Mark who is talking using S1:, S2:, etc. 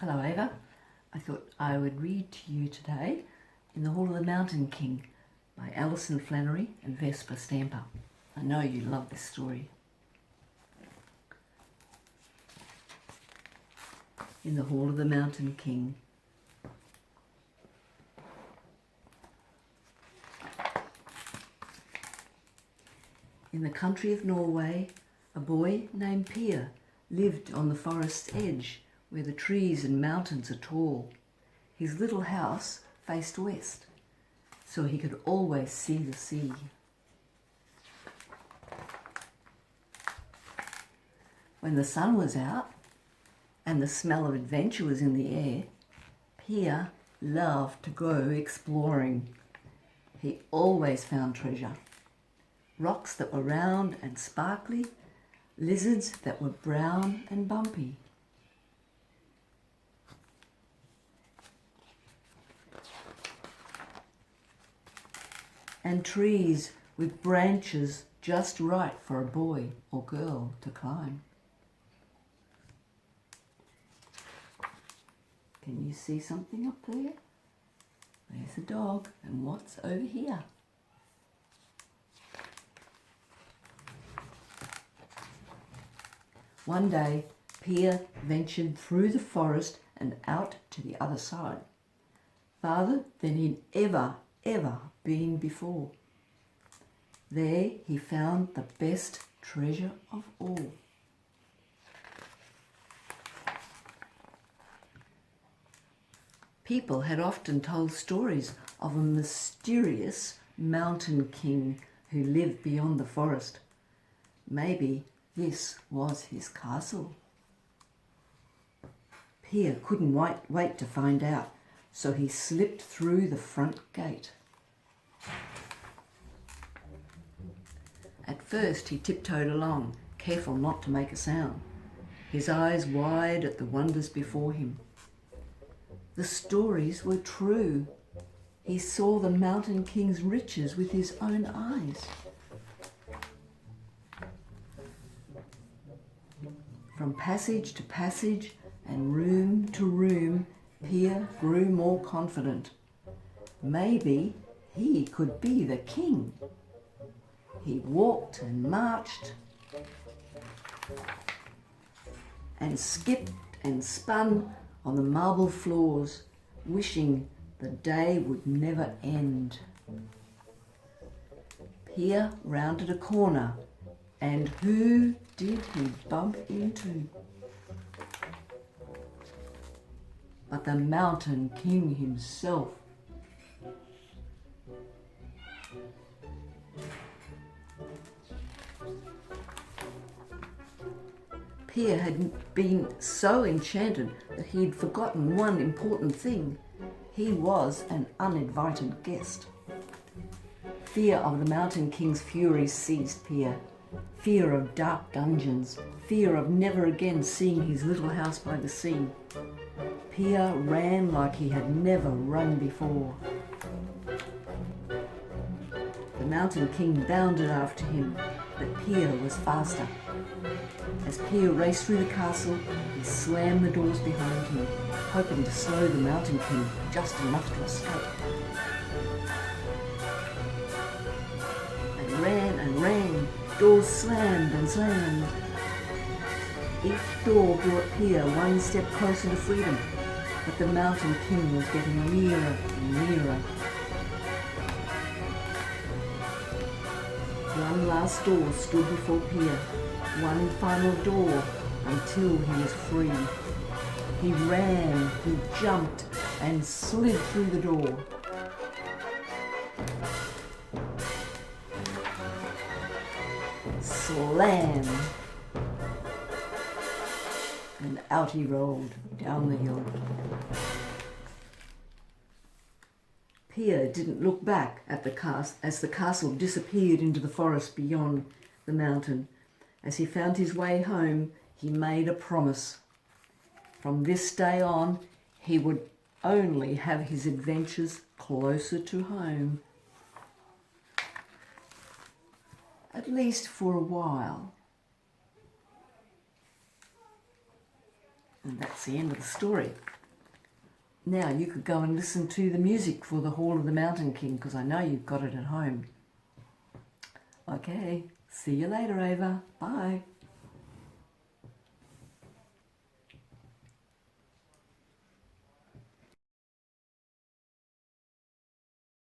S1: Hello Ava, I thought I would read to you today In the Hall of the Mountain King by Allison Flannery and Vesper Stamper. I know you love this story. In the Hall of the Mountain King. In the country of Norway, a boy named Peer lived on the forest's edge where the trees and mountains are tall. His little house faced west, so he could always see the sea. When the sun was out and the smell of adventure was in the air, Peer loved to go exploring. He always found treasure. Rocks that were round and sparkly, lizards that were brown and bumpy. And trees with branches just right for a boy or girl to climb. Can you see something up there? There's a dog, and what's over here? One day, Peer ventured through the forest and out to the other side, farther than he'd ever been before. There he found the best treasure of all. People had often told stories of a mysterious mountain king who lived beyond the forest. Maybe this was his castle. Peer couldn't wait to find out, so he slipped through the front gate. At first he tiptoed along, careful not to make a sound, his eyes wide at the wonders before him. The stories were true. He saw the Mountain King's riches with his own eyes. From passage to passage and room to room, Peer grew more confident. Maybe he could be the king. He walked and marched and skipped and spun on the marble floors, wishing the day would never end. Peer rounded a corner, and who did he bump into? But the Mountain King himself. Peer had been so enchanted that he'd forgotten one important thing. He was an uninvited guest. Fear of the Mountain King's fury seized Peer. Fear of dark dungeons. Fear of never again seeing his little house by the sea. Peer ran like he had never run before. The Mountain King bounded after him, but Peer was faster. As Peer raced through the castle, he slammed the doors behind him, hoping to slow the Mountain King just enough to escape. And ran, doors slammed and slammed. Each door brought Peer one step closer to freedom, but the Mountain King was getting nearer and nearer. One last door stood before Peer, one final door until he was free. He ran, he jumped, and slid through the door. Slam! And out he rolled down the hill. Peer didn't look back at as the castle disappeared into the forest beyond the mountain. As he found his way home, he made a promise. From this day on, he would only have his adventures closer to home. At least for a while. And that's the end of the story. Now you could go and listen to the music for the Hall of the Mountain King, because I know you've got it at home. Okay, see you later, Ava. Bye.